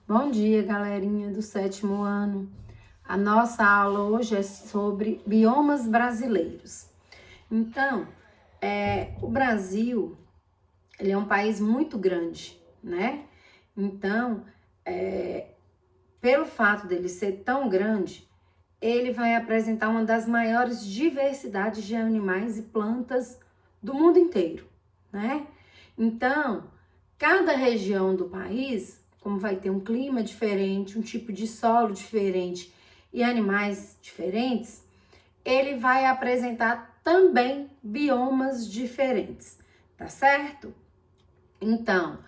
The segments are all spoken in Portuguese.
Bom dia, galerinha do 7º ano. A nossa aula hoje é sobre biomas brasileiros. Então, o Brasil, ele é um país muito grande, né? Então, pelo fato dele ser tão grande, ele vai apresentar uma das maiores diversidades de animais e plantas do mundo inteiro, né? Então, cada região do país, como vai ter um clima diferente, um tipo de solo diferente e animais diferentes, ele vai apresentar também biomas diferentes, tá certo? Então,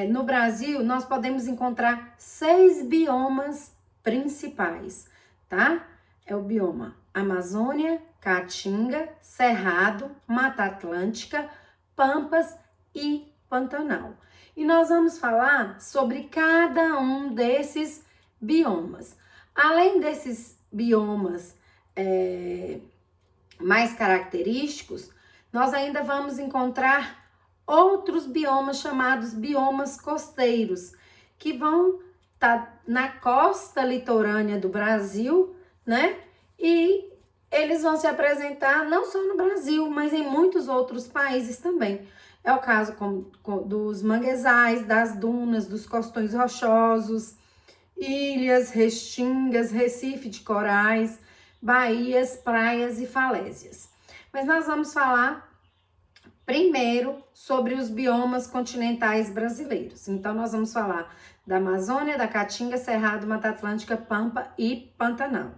no Brasil, nós podemos encontrar 6 biomas principais, tá? É o bioma Amazônia, Caatinga, Cerrado, Mata Atlântica, Pampas e Pantanal. E nós vamos falar sobre cada um desses biomas. Além desses biomas mais característicos, nós ainda vamos encontrar outros biomas chamados biomas costeiros, que vão estar na costa litorânea do Brasil, né? E eles vão se apresentar não só no Brasil, mas em muitos outros países também. É o caso dos manguezais, das dunas, dos costões rochosos, ilhas, restingas, recife de corais, baías, praias e falésias. Mas nós vamos falar primeiro sobre os biomas continentais brasileiros. Então, nós vamos falar da Amazônia, da Caatinga, Cerrado, Mata Atlântica, Pampa e Pantanal.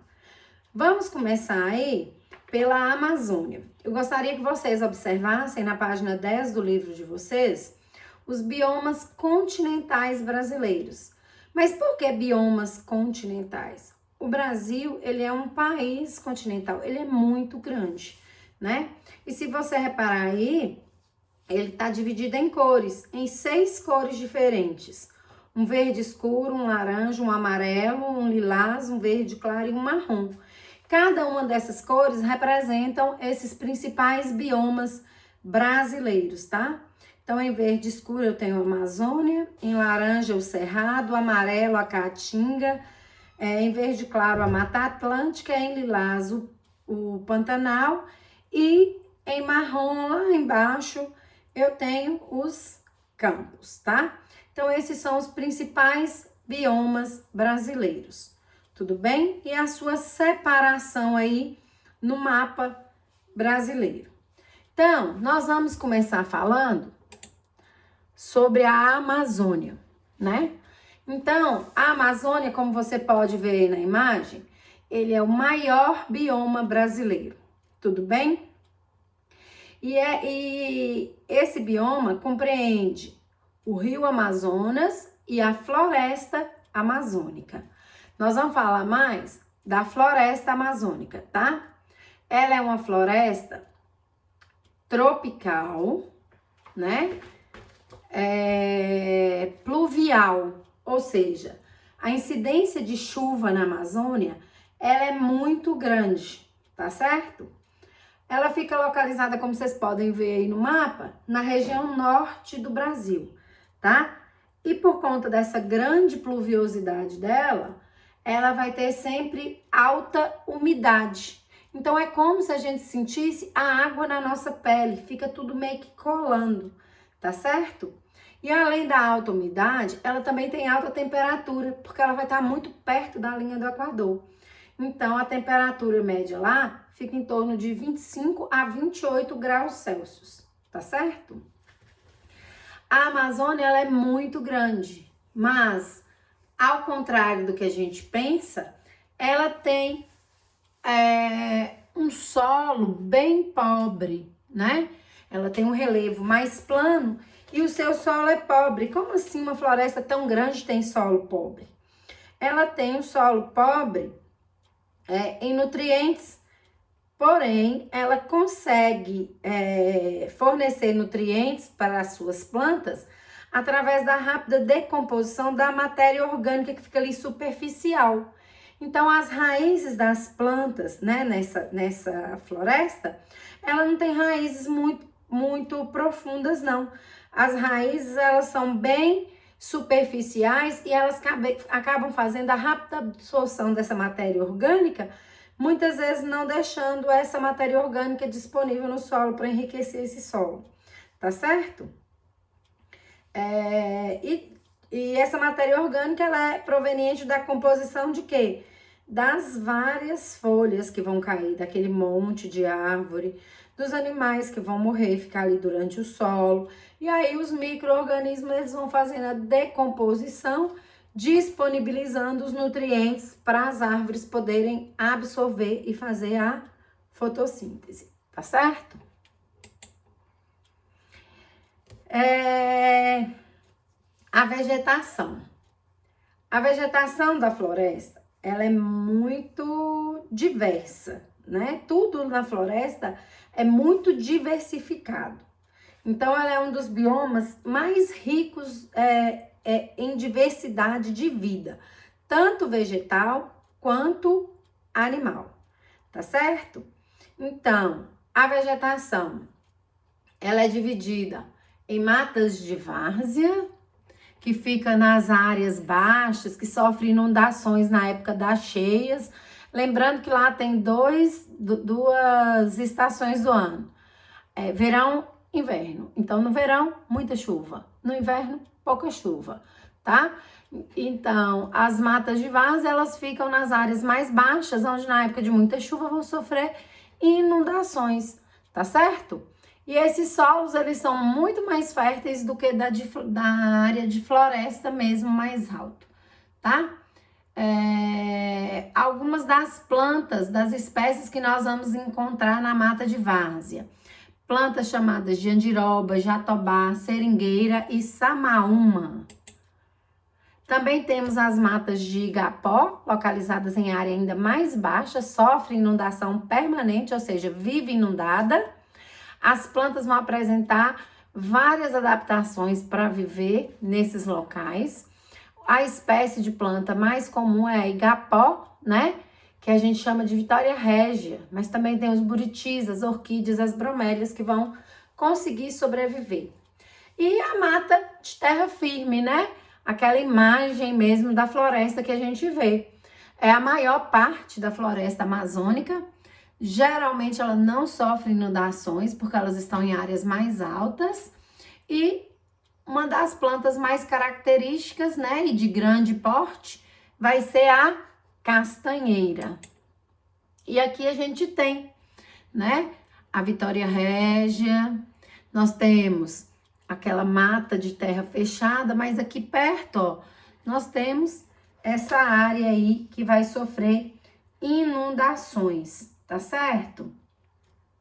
Vamos começar aí pela Amazônia. Eu gostaria que vocês observassem na página 10 do livro de vocês os biomas continentais brasileiros. Mas por que biomas continentais? O Brasil, ele é um país continental, ele é muito grande, né? E se você reparar aí, ele está dividido em cores, em 6 cores diferentes. Um verde escuro, um laranja, um amarelo, um lilás, um verde claro e um marrom. Cada uma dessas cores representam esses principais biomas brasileiros, tá? Então, em verde escuro eu tenho a Amazônia, em laranja o Cerrado, amarelo a Caatinga, em verde claro a Mata Atlântica, em lilás o Pantanal e em marrom lá embaixo eu tenho os campos, tá? Então, esses são os principais biomas brasileiros, tudo bem? E a sua separação aí no mapa brasileiro. Então, nós vamos começar falando sobre a Amazônia, né? Então, a Amazônia, como você pode ver aí na imagem, ele é o maior bioma brasileiro, tudo bem? E esse bioma compreende o rio Amazonas e a floresta amazônica. Nós vamos falar mais da floresta amazônica, tá? Ela é uma floresta tropical, né? Pluvial, ou seja, a incidência de chuva na Amazônia, ela é muito grande, tá certo? Ela fica localizada, como vocês podem ver aí no mapa, na região norte do Brasil, tá? E por conta dessa grande pluviosidade dela, ela vai ter sempre alta umidade. Então, é como se a gente sentisse a água na nossa pele, fica tudo meio que colando, tá certo? E além da alta umidade, ela também tem alta temperatura, porque ela vai estar muito perto da linha do Equador. Então, a temperatura média lá fica em torno de 25 a 28 graus Celsius, tá certo? A Amazônia, ela é muito grande, mas, ao contrário do que a gente pensa, ela tem um solo bem pobre, né? Ela tem um relevo mais plano e o seu solo é pobre. Como assim uma floresta tão grande tem solo pobre? Ela tem um solo pobre em nutrientes, porém, ela consegue fornecer nutrientes para as suas plantas através da rápida decomposição da matéria orgânica que fica ali superficial. Então, as raízes das plantas, né, nessa floresta, ela não tem raízes muito profundas, não. As raízes, elas são bem superficiais e elas acabam fazendo a rápida absorção dessa matéria orgânica, muitas vezes não deixando essa matéria orgânica disponível no solo para enriquecer esse solo, tá certo? E essa matéria orgânica, ela é proveniente da composição de quê? Das várias folhas que vão cair, daquele monte de árvore, dos animais que vão morrer, ficar ali durante o solo. E aí os micro-organismos, eles vão fazendo a decomposição, disponibilizando os nutrientes para as árvores poderem absorver e fazer a fotossíntese, tá certo? A vegetação. A vegetação da floresta, ela é muito diversa, né? Tudo na floresta é muito diversificado. Então, ela é um dos biomas mais ricos em diversidade de vida, tanto vegetal quanto animal, tá certo? Então, a vegetação, ela é dividida em matas de várzea, que fica nas áreas baixas, que sofrem inundações na época das cheias. Lembrando que lá tem duas estações do ano, verão e inverno. Então, no verão, muita chuva, no inverno, pouca chuva, tá? Então, as matas de várzea, elas ficam nas áreas mais baixas, onde na época de muita chuva vão sofrer inundações, tá certo? E esses solos, eles são muito mais férteis do que da área de floresta mesmo, mais alto, tá? Algumas das plantas, das espécies que nós vamos encontrar na mata de várzea. Plantas chamadas de andiroba, jatobá, seringueira e samaúma. Também temos as matas de igapó, localizadas em área ainda mais baixa, sofrem inundação permanente, ou seja, vive inundada. As plantas vão apresentar várias adaptações para viver nesses locais. A espécie de planta mais comum é a igapó, né? Que a gente chama de Vitória régia, mas também tem os buritis, as orquídeas, as bromélias que vão conseguir sobreviver. E a mata de terra firme, né? Aquela imagem mesmo da floresta que a gente vê. É a maior parte da floresta amazônica. Geralmente ela não sofre inundações porque elas estão em áreas mais altas. E uma das plantas mais características, né, e de grande porte, vai ser a castanheira. E aqui a gente tem, né, a Vitória régia, nós temos aquela mata de terra fechada, mas aqui perto, ó, nós temos essa área aí que vai sofrer inundações, tá certo?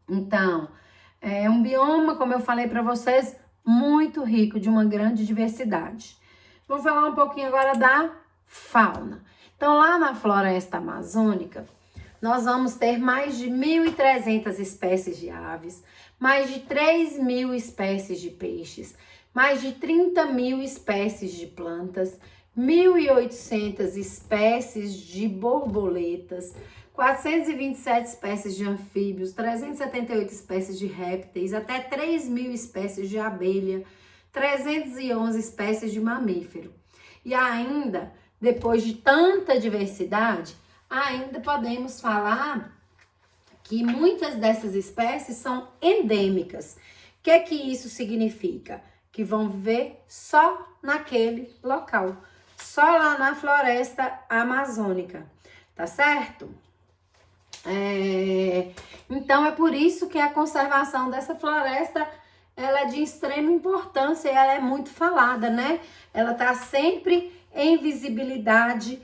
Então, é um bioma, como eu falei para vocês, muito rico, de uma grande diversidade. Vamos falar um pouquinho agora da fauna. Então, lá na floresta amazônica, nós vamos ter mais de 1.300 espécies de aves, mais de 3.000 espécies de peixes, mais de 30.000 espécies de plantas, 1.800 espécies de borboletas, 427 espécies de anfíbios, 378 espécies de répteis, até 3.000 espécies de abelha, 311 espécies de mamífero. E ainda, depois de tanta diversidade, ainda podemos falar que muitas dessas espécies são endêmicas. O que isso significa? Que vão viver só naquele local, só lá na floresta amazônica, tá certo? Então, é por isso que a conservação dessa floresta, ela é de extrema importância e ela é muito falada, né? Ela tá sempre em visibilidade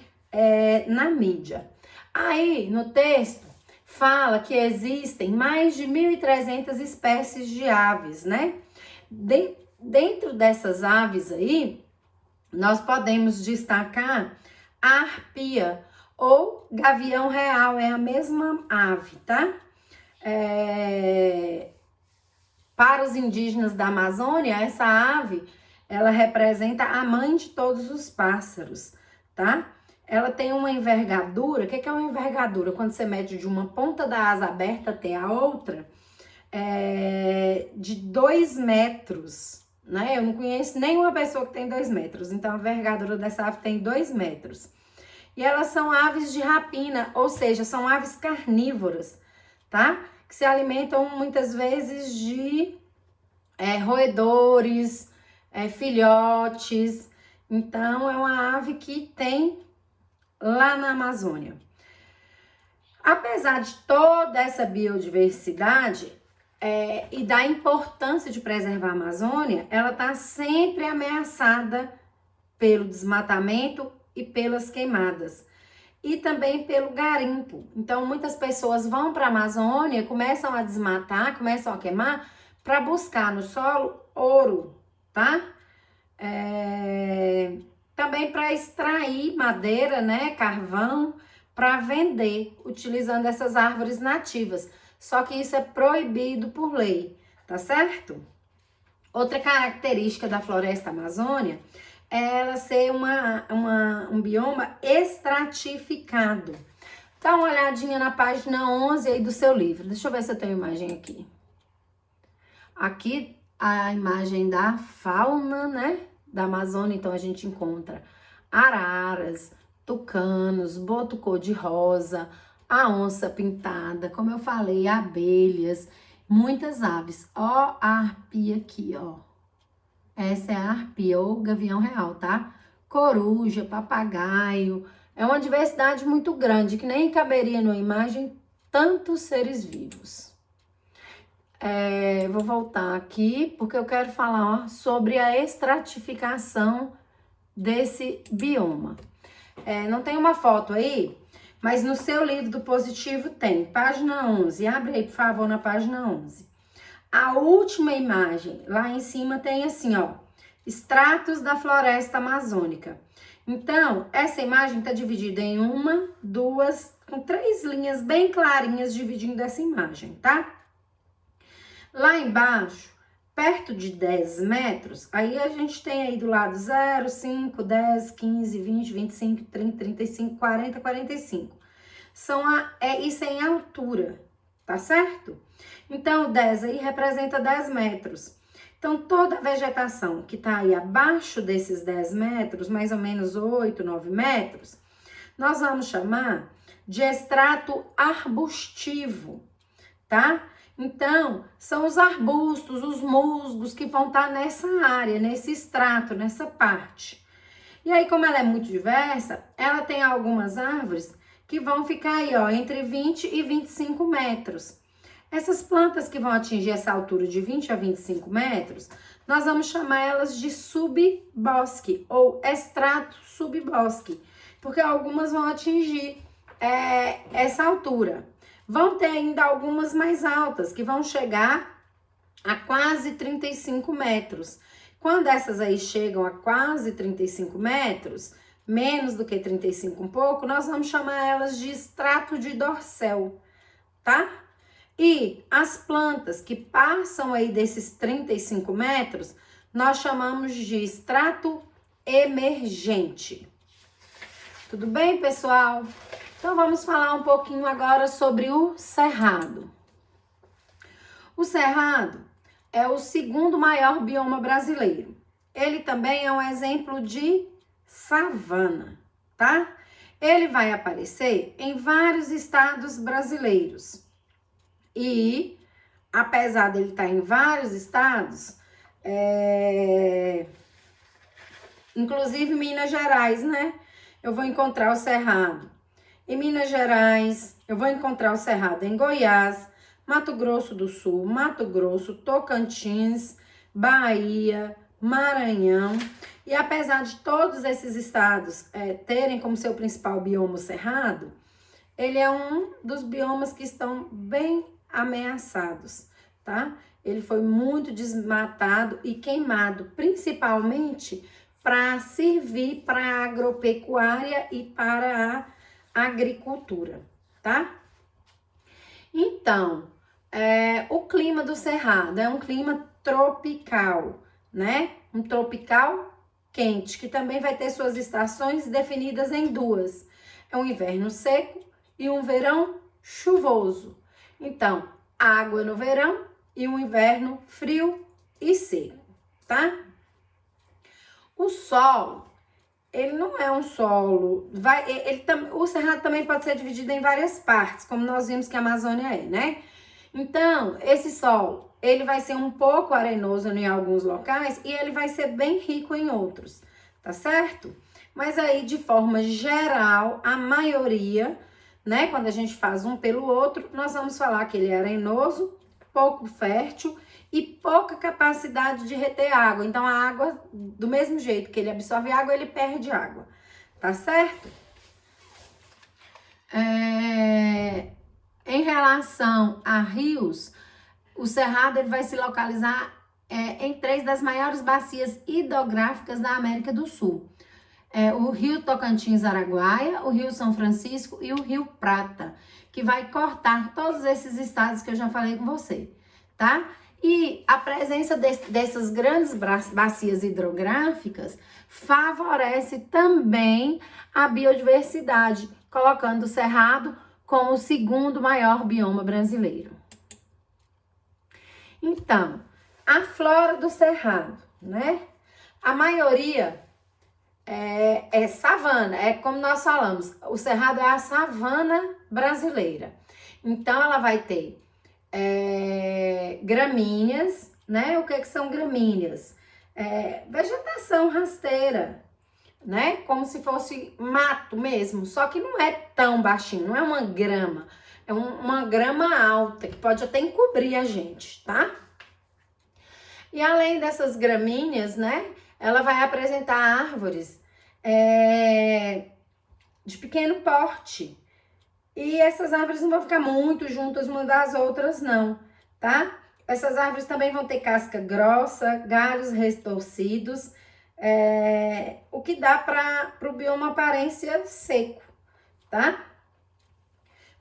na mídia. Aí, no texto, fala que existem mais de 1.300 espécies de aves, né? Dentro dessas aves aí, nós podemos destacar a arpia, ou gavião real, é a mesma ave, tá? Para os indígenas da Amazônia, essa ave, ela representa a mãe de todos os pássaros, tá? Ela tem uma envergadura, o que é uma envergadura? Quando você mede de uma ponta da asa aberta até a outra, de 2 metros, né? Eu não conheço nenhuma pessoa que tem 2 metros. Então, a envergadura dessa ave tem 2 metros. E elas são aves de rapina, ou seja, são aves carnívoras, tá? Que se alimentam muitas vezes de roedores, filhotes. Então, é uma ave que tem lá na Amazônia. Apesar de toda essa biodiversidade e da importância de preservar a Amazônia, ela está sempre ameaçada pelo desmatamento e pelas queimadas. E também pelo garimpo. Então, muitas pessoas vão para a Amazônia, começam a desmatar, começam a queimar, para buscar no solo ouro, tá? Também para extrair madeira, né, carvão, para vender, utilizando essas árvores nativas. Só que isso é proibido por lei, tá certo? Outra característica da floresta amazônica é ela ser um bioma estratificado. Dá uma olhadinha na página 11 aí do seu livro. Deixa eu ver se eu tenho imagem aqui. Aqui a imagem da fauna, né, da Amazônia. Então a gente encontra araras, tucanos, boto cor-de-rosa, a onça pintada, como eu falei, abelhas, muitas aves. Ó a arpia aqui, ó. Essa é a arpia ou gavião real, tá? Coruja, papagaio. É uma diversidade muito grande, que nem caberia numa imagem tantos seres vivos. Vou voltar aqui, porque eu quero falar sobre a estratificação desse bioma. Não tem uma foto aí, mas no seu livro do Positivo tem, página 11. Abre aí, por favor, na página 11. A última imagem, lá em cima tem assim, ó, estratos da floresta amazônica. Então, essa imagem está dividida em 1, 2, com 3 linhas bem clarinhas dividindo essa imagem, tá? Lá embaixo, perto de 10 metros, aí a gente tem aí do lado 0, 5, 10, 15, 20, 25, 30, 35, 40, 45. Isso é em altura, tá certo? Então, 10 aí representa 10 metros. Então, toda a vegetação que tá aí abaixo desses 10 metros, mais ou menos 8, 9 metros, nós vamos chamar de estrato arbustivo, tá? Então, são os arbustos, os musgos que vão estar nessa área, nesse estrato, nessa parte. E aí, como ela é muito diversa, ela tem algumas árvores que vão ficar aí, ó, entre 20 e 25 metros. Essas plantas que vão atingir essa altura de 20 a 25 metros, nós vamos chamar elas de subbosque ou extrato subbosque, porque algumas vão atingir essa altura. Vão ter ainda algumas mais altas, que vão chegar a quase 35 metros. Quando essas aí chegam a quase 35 metros, menos do que 35 um pouco, nós vamos chamar elas de estrato de dorsal, tá? E as plantas que passam aí desses 35 metros, nós chamamos de estrato emergente. Tudo bem, pessoal? Então, vamos falar um pouquinho agora sobre o cerrado. O cerrado é o segundo maior bioma brasileiro. Ele também é um exemplo de savana, tá? Ele vai aparecer em vários estados brasileiros. E, apesar dele estar em vários estados, inclusive Minas Gerais, né? Eu vou encontrar o cerrado em Minas Gerais, eu vou encontrar o cerrado em Goiás, Mato Grosso do Sul, Mato Grosso, Tocantins, Bahia, Maranhão. E apesar de todos esses estados terem como seu principal bioma o cerrado, ele é um dos biomas que estão bem ameaçados, tá? Ele foi muito desmatado e queimado, principalmente para servir para a agropecuária e para a agricultura, tá? Então, o clima do cerrado é um clima tropical, né? Um tropical quente, que também vai ter suas estações definidas em 2. É um inverno seco e um verão chuvoso. Então, água no verão e um inverno frio e seco. tá? O solo, ele não é um solo, o cerrado também pode ser dividido em várias partes, como nós vimos que a Amazônia é, né? Então, esse solo, ele vai ser um pouco arenoso em alguns locais e ele vai ser bem rico em outros, tá certo? Mas aí, de forma geral, a maioria, né, quando a gente faz um pelo outro, nós vamos falar que ele é arenoso, pouco fértil e pouca capacidade de reter água. Então, a água, do mesmo jeito que ele absorve água, ele perde água, tá certo? Em relação a rios, o cerrado ele vai se localizar em 3 das maiores bacias hidrográficas da América do Sul. O Rio Tocantins-Araguaia, o Rio São Francisco e o Rio Prata, que vai cortar todos esses estados que eu já falei com você, tá? E a presença dessas grandes bacias hidrográficas favorece também a biodiversidade, colocando o cerrado como o segundo maior bioma brasileiro. Então, a flora do cerrado, né? A maioria é savana, é como nós falamos, o cerrado é a savana brasileira. Então, ela vai ter gramíneas, né? O que são gramíneas? Vegetação rasteira, né? Como se fosse mato mesmo, só que não é tão baixinho, não é uma grama, é uma grama alta, que pode até encobrir a gente, tá? E além dessas gramíneas, né? Ela vai apresentar árvores de pequeno porte. E essas árvores não vão ficar muito juntas umas das outras, não, tá? Essas árvores também vão ter casca grossa, galhos retorcidos, o que dá para o bioma aparência seco, tá?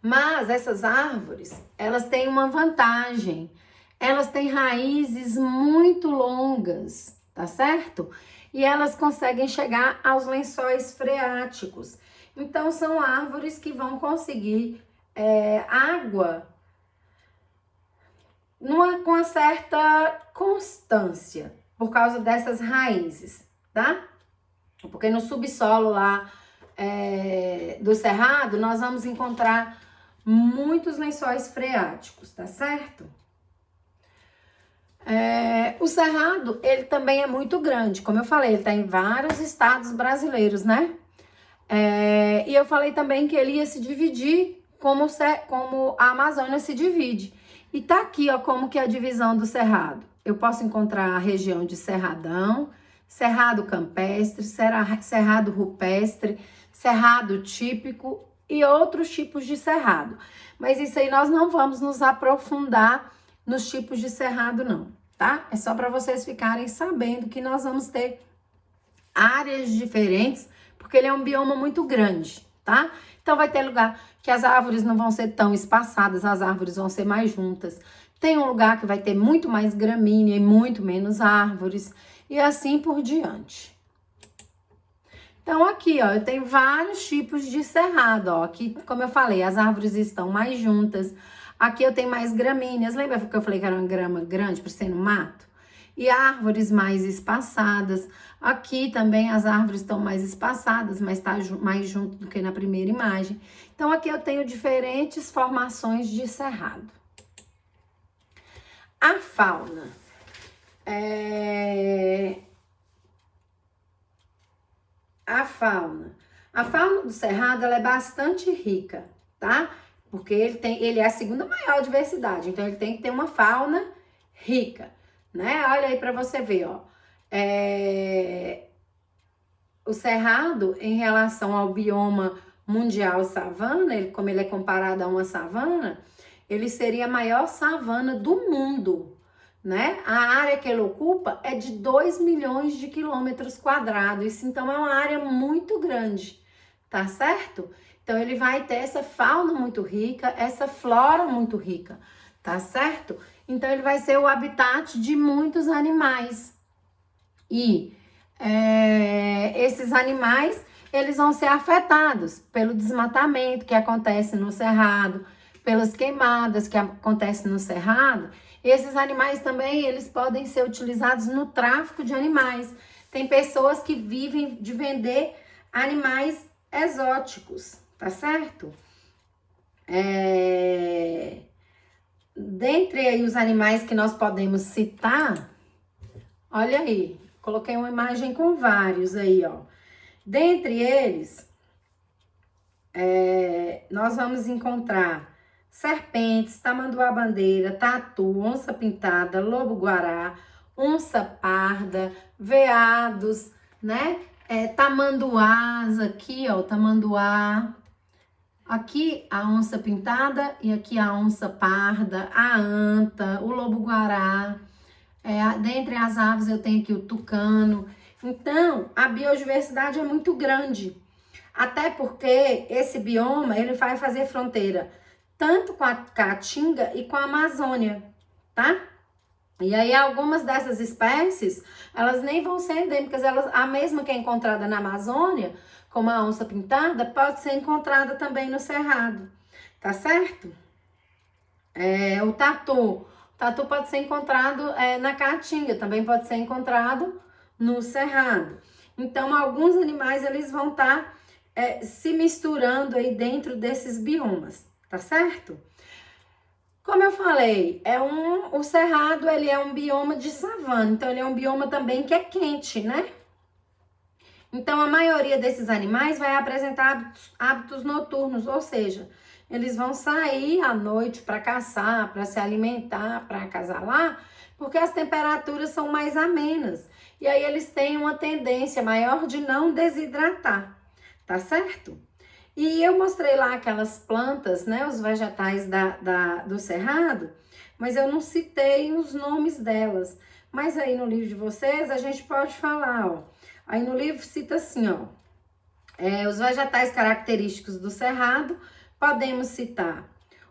Mas essas árvores, elas têm uma vantagem. Elas têm raízes muito longas, tá certo? E elas conseguem chegar aos lençóis freáticos. Então, são árvores que vão conseguir água com uma certa constância, por causa dessas raízes, tá? Porque no subsolo lá do cerrado, nós vamos encontrar muitos lençóis freáticos, tá certo? O cerrado, ele também é muito grande, como eu falei, ele está em vários estados brasileiros, né? E eu falei também que ele ia se dividir como a Amazônia se divide. E tá aqui, ó, como que é a divisão do cerrado. Eu posso encontrar a região de cerradão, cerrado campestre, cerrado rupestre, cerrado típico e outros tipos de cerrado. Mas isso aí nós não vamos nos aprofundar nos tipos de cerrado, não, tá? É só para vocês ficarem sabendo que nós vamos ter áreas diferentes, porque ele é um bioma muito grande, tá? Então, vai ter lugar que as árvores não vão ser tão espaçadas, as árvores vão ser mais juntas. Tem um lugar que vai ter muito mais gramínea e muito menos árvores, e assim por diante. Então, aqui, ó, eu tenho vários tipos de cerrado, ó. Aqui, como eu falei, as árvores estão mais juntas. Aqui eu tenho mais gramíneas. Lembra que eu falei que era uma grama grande, por ser no mato? E árvores mais espaçadas. Aqui também as árvores estão mais espaçadas, mas tá mais junto do que na primeira imagem. Então, aqui eu tenho diferentes formações de cerrado. A fauna. A fauna do cerrado, ela é bastante rica, tá? Porque ele é a segunda maior diversidade, então ele tem que ter uma fauna rica, né? Olha aí para você ver, ó. O cerrado, em relação ao bioma mundial savana, como ele é comparado a uma savana, ele seria a maior savana do mundo, né? A área que ele ocupa é de 2 milhões de quilômetros quadrados, isso então é uma área muito grande, tá certo? Então, ele vai ter essa fauna muito rica, essa flora muito rica, tá certo? Então, ele vai ser o habitat de muitos animais. E esses animais, eles vão ser afetados pelo desmatamento que acontece no cerrado, pelas queimadas que acontecem no cerrado. Esses animais também, eles podem ser utilizados no tráfico de animais. Tem pessoas que vivem de vender animais exóticos, tá certo? Dentre aí os animais que nós podemos citar, olha aí, coloquei uma imagem com vários aí, ó. Dentre eles, nós vamos encontrar serpentes, tamanduá-bandeira, tatu, onça-pintada, lobo-guará, onça-parda, veados, né? Tamanduás aqui, ó, tamanduá. Aqui a onça-pintada e aqui a onça-parda, a anta, o lobo-guará. Dentre as aves eu tenho aqui o tucano. Então, a biodiversidade é muito grande. Até porque esse bioma, ele vai fazer fronteira tanto com a Caatinga e com a Amazônia, tá? E aí algumas dessas espécies, elas nem vão ser endêmicas, a mesma que é encontrada na Amazônia, como a onça-pintada, pode ser encontrada também no Cerrado, tá certo? O tatu pode ser encontrado na Caatinga, também pode ser encontrado no Cerrado. Então, alguns animais, eles vão estar se misturando aí dentro desses biomas, tá certo? Como eu falei, o Cerrado, ele é um bioma de savana, então ele é um bioma também que é quente, né? Então, a maioria desses animais vai apresentar hábitos noturnos, ou seja, eles vão sair à noite para caçar, para se alimentar, para acasalar, porque as temperaturas são mais amenas. E aí eles têm uma tendência maior de não desidratar, tá certo? E eu mostrei lá aquelas plantas, né, os vegetais do Cerrado, mas eu não citei os nomes delas. Mas aí no livro de vocês a gente pode falar, ó. Aí no livro cita assim, ó. Os vegetais característicos do Cerrado, podemos citar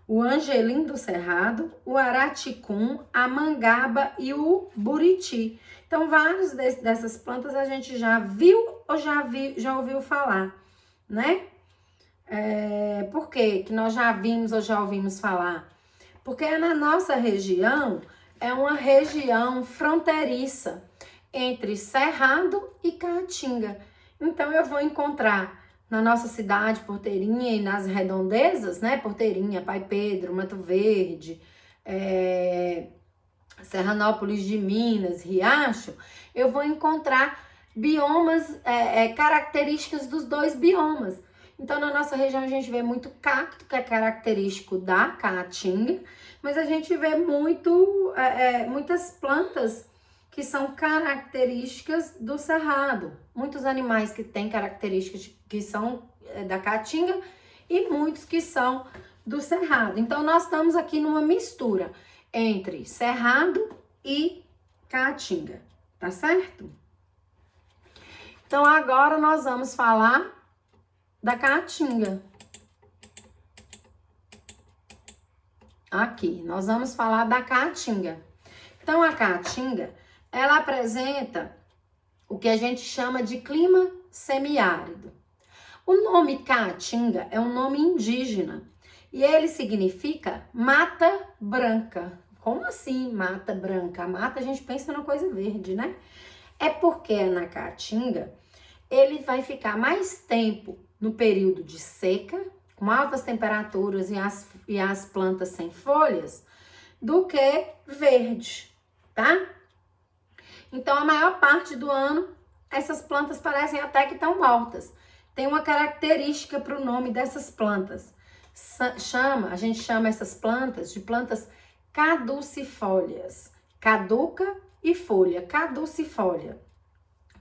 o angelim do Cerrado, o araticum, a mangaba e o buriti. Então, vários dessas plantas a gente já viu ou já ouviu falar, né? Por quê que nós já vimos ou já ouvimos falar? Porque na nossa região, é uma região fronteiriça entre Cerrado e Caatinga. Então, eu vou encontrar na nossa cidade, Porteirinha, e nas redondezas, né? Porteirinha, Pai Pedro, Mato Verde, Serranópolis de Minas, Riacho, eu vou encontrar biomas, características dos dois biomas. Então, na nossa região, a gente vê muito cacto, que é característico da Caatinga, mas a gente vê muitas plantas que são características do Cerrado. Muitos animais que têm características que são da Caatinga e muitos que são do Cerrado. Então, nós estamos aqui numa mistura entre Cerrado e Caatinga, tá certo? Então, agora nós vamos falar da Caatinga. Aqui, nós vamos falar da Caatinga. Então, a Caatinga, ela apresenta o que a gente chama de clima semiárido. O nome Caatinga é um nome indígena e ele significa mata branca. Como assim mata branca? A mata a gente pensa numa coisa verde, né? É porque na Caatinga ele vai ficar mais tempo no período de seca, com altas temperaturas e as plantas sem folhas, do que verde, tá? Então, a maior parte do ano, essas plantas parecem até que estão mortas. Tem uma característica para o nome dessas plantas. A gente chama essas plantas de plantas caducifólias. Caduca e folha, caducifólia.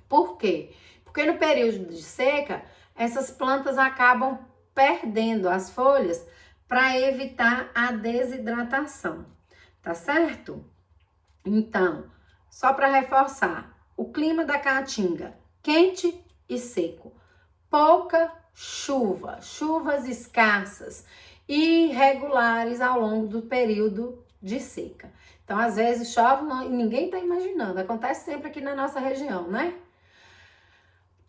Por quê? Porque no período de seca, essas plantas acabam perdendo as folhas para evitar a desidratação, tá certo? Então, só para reforçar, o clima da Caatinga, quente e seco, pouca chuva, chuvas escassas e irregulares ao longo do período de seca. Então, às vezes chove e ninguém está imaginando, acontece sempre aqui na nossa região, né?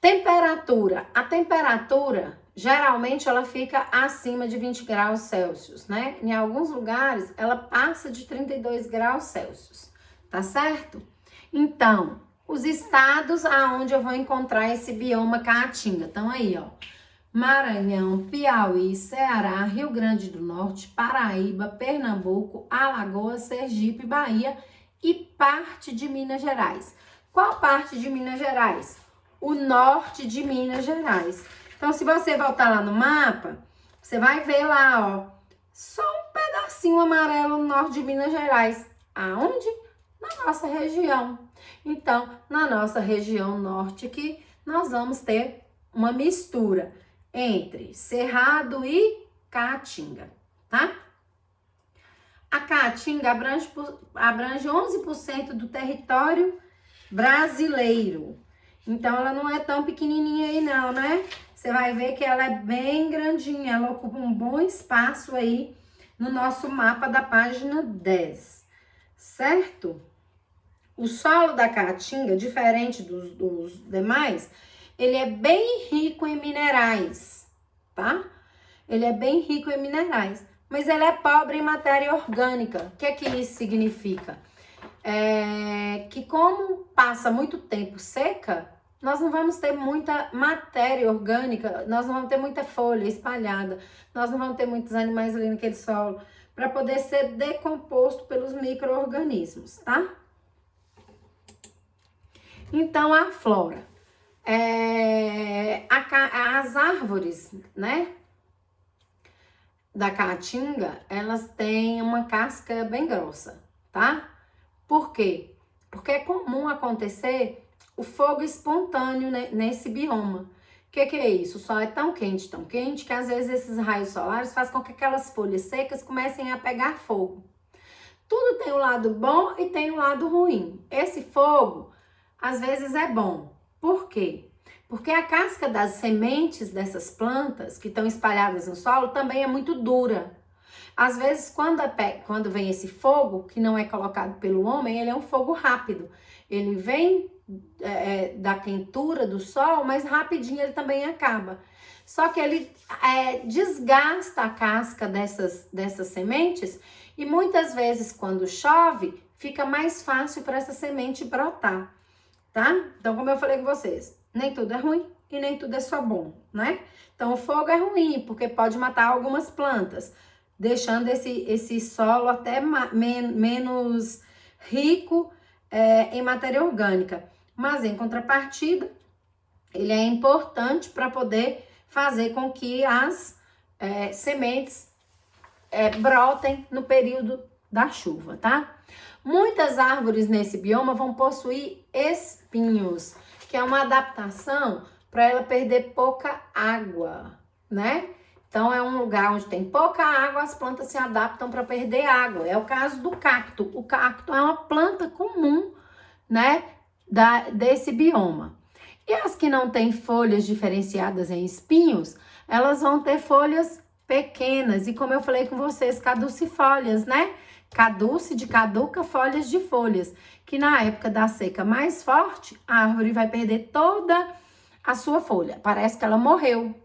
Temperatura. A temperatura geralmente ela fica acima de 20 graus Celsius, né? Em alguns lugares ela passa de 32 graus Celsius, tá certo? Então, os estados aonde eu vou encontrar esse bioma caatinga, estão aí, ó. Maranhão, Piauí, Ceará, Rio Grande do Norte, Paraíba, Pernambuco, Alagoas, Sergipe, Bahia e parte de Minas Gerais. Qual parte de Minas Gerais? O norte de Minas Gerais. Então, se você voltar lá no mapa, você vai ver lá, ó, só um pedacinho amarelo no norte de Minas Gerais. Aonde? Na nossa região. Então, na nossa região norte aqui, nós vamos ter uma mistura entre Cerrado e Caatinga, tá? A Caatinga abrange 11% do território brasileiro. Então, ela não é tão pequenininha aí não, né? Você vai ver que ela é bem grandinha, ela ocupa um bom espaço aí no nosso mapa da página 10, certo? O solo da Caatinga, diferente dos demais, ele é bem rico em minerais, tá? Ele é bem rico em minerais, mas ele é pobre em matéria orgânica. O que é que isso significa? Que como passa muito tempo seca, nós não vamos ter muita matéria orgânica, nós não vamos ter muita folha espalhada, nós não vamos ter muitos animais ali naquele solo para poder ser decomposto pelos micro-organismos, tá? Então, a flora. As árvores, né, da Caatinga, elas têm uma casca bem grossa, tá? Por quê? Porque é comum acontecer o fogo espontâneo nesse bioma. O que é isso? O sol é tão quente, que às vezes esses raios solares fazem com que aquelas folhas secas comecem a pegar fogo. Tudo tem um lado bom e tem um lado ruim. Esse fogo, às vezes, é bom. Por quê? Porque a casca das sementes dessas plantas que estão espalhadas no solo também é muito dura. Às vezes, quando vem esse fogo, que não é colocado pelo homem, ele é um fogo rápido. Ele vem da quentura do sol, mas rapidinho ele também acaba. Só que ele desgasta a casca dessas sementes e muitas vezes, quando chove, fica mais fácil para essa semente brotar, tá? Então, como eu falei com vocês, nem tudo é ruim e nem tudo é só bom, né? Então, o fogo é ruim, porque pode matar algumas plantas, deixando esse solo até menos rico em matéria orgânica. Mas, em contrapartida, ele é importante para poder fazer com que as sementes brotem no período da chuva, tá? Muitas árvores nesse bioma vão possuir espinhos, que é uma adaptação para ela perder pouca água, né? Então, é um lugar onde tem pouca água, as plantas se adaptam para perder água. É o caso do cacto. O cacto é uma planta comum, né, desse bioma. E as que não têm folhas diferenciadas em espinhos, elas vão ter folhas pequenas. E como eu falei com vocês, caducifólias, né? Caduce de caduca, folhas de folhas. Que na época da seca mais forte, a árvore vai perder toda a sua folha. Parece que ela morreu.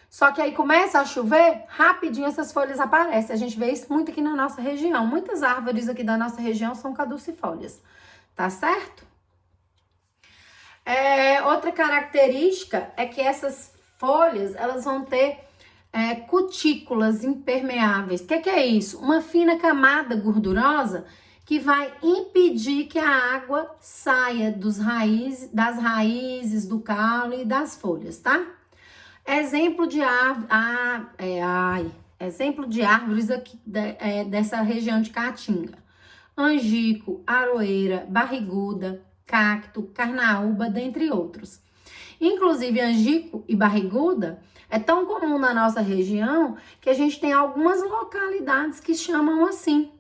Só que aí começa a chover, rapidinho essas folhas aparecem. A gente vê isso muito aqui na nossa região. Muitas árvores aqui da nossa região são caducifólias. Tá certo? Outra característica é que essas folhas, elas vão ter cutículas impermeáveis. O que é isso? Uma fina camada gordurosa que vai impedir que a água saia das raízes, do caule e das folhas, tá? Exemplo de árvores aqui dessa região de Caatinga: angico, aroeira, barriguda, cacto, carnaúba, dentre outros. Inclusive, angico e barriguda é tão comum na nossa região que a gente tem algumas localidades que chamam assim,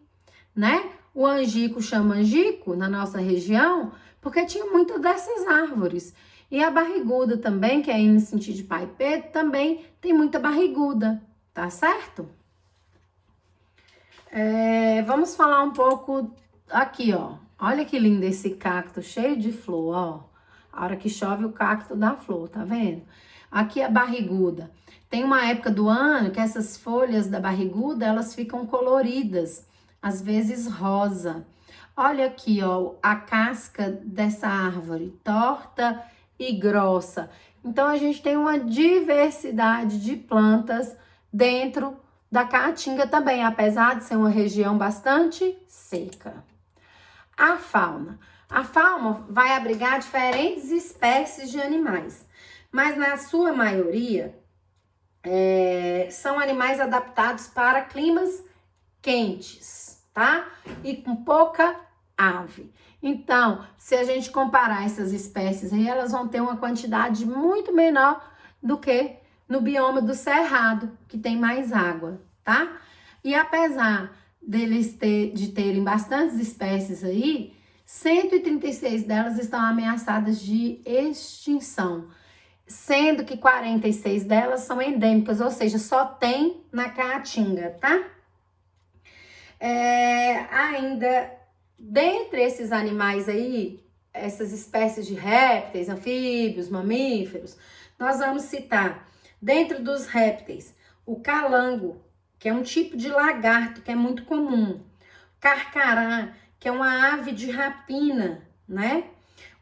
né? O angico chama angico na nossa região porque tinha muitas dessas árvores. E a barriguda também, que é no sentido de Pai Pedro, também tem muita barriguda, tá certo? Vamos falar um pouco aqui, ó. Olha que lindo esse cacto, cheio de flor, ó. A hora que chove, o cacto dá flor, tá vendo? Aqui a barriguda. Tem uma época do ano que essas folhas da barriguda, elas ficam coloridas, às vezes rosa. Olha aqui, ó, a casca dessa árvore, torta e grossa. Então, a gente tem uma diversidade de plantas dentro da Caatinga também, apesar de ser uma região bastante seca. A fauna. A fauna vai abrigar diferentes espécies de animais, mas na sua maioria são animais adaptados para climas quentes, tá? E com pouca ave. Então, se a gente comparar essas espécies aí, elas vão ter uma quantidade muito menor do que no bioma do Cerrado, que tem mais água, tá? E apesar de terem bastantes espécies aí, 136 delas estão ameaçadas de extinção, sendo que 46 delas são endêmicas, ou seja, só tem na Caatinga, tá? Ainda, dentre esses animais aí, essas espécies de répteis, anfíbios, mamíferos, nós vamos citar, dentro dos répteis, o calango, que é um tipo de lagarto que é muito comum, carcará, que é uma ave de rapina, né?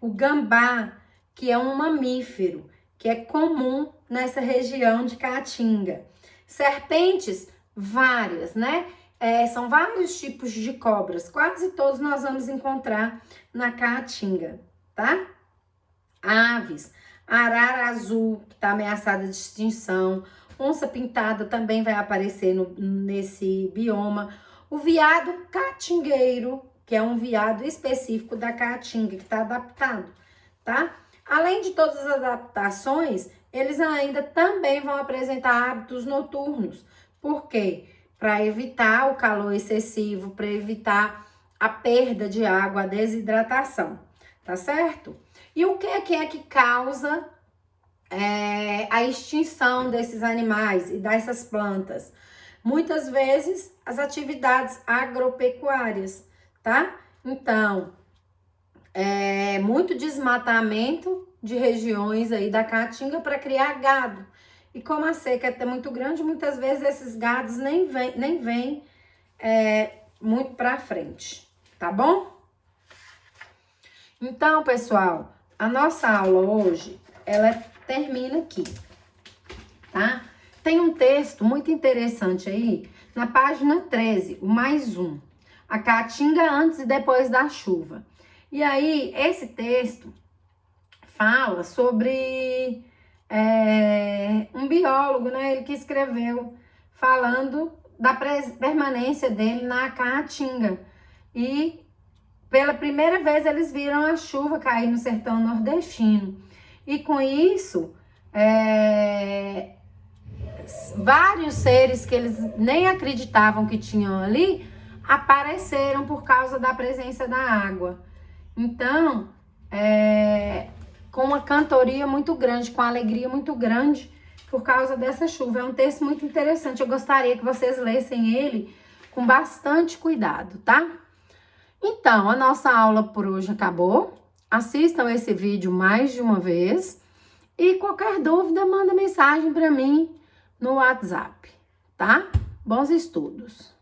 O gambá, que é um mamífero, que é comum nessa região de Caatinga. Serpentes, várias, né? São vários tipos de cobras, quase todos nós vamos encontrar na Caatinga, tá? Aves, arara azul, que está ameaçada de extinção, onça pintada também vai aparecer nesse bioma, o veado caatingueiro, que é um veado específico da Caatinga, que está adaptado, tá? Além de todas as adaptações, eles ainda também vão apresentar hábitos noturnos. Por quê? Para evitar o calor excessivo, para evitar a perda de água, a desidratação, tá certo? E o que é que causa a extinção desses animais e dessas plantas? Muitas vezes, as atividades agropecuárias, tá? Então, muito desmatamento de regiões aí da Caatinga para criar gado. E como a seca é muito grande, muitas vezes esses gados nem vêm muito para frente, tá bom? Então, pessoal, a nossa aula hoje, ela termina aqui, tá? Tem um texto muito interessante aí, na página 13, o mais um. A Caatinga antes e depois da chuva. E aí, esse texto fala sobre um biólogo, né? Ele que escreveu, falando da permanência dele na Caatinga. E pela primeira vez eles viram a chuva cair no sertão nordestino. E com isso, vários seres que eles nem acreditavam que tinham ali, apareceram por causa da presença da água. Então, com uma cantoria muito grande, com uma alegria muito grande, por causa dessa chuva. É um texto muito interessante, eu gostaria que vocês lessem ele com bastante cuidado, tá? Então, a nossa aula por hoje acabou. Assistam esse vídeo mais de uma vez. E qualquer dúvida, manda mensagem para mim no WhatsApp, tá? Bons estudos!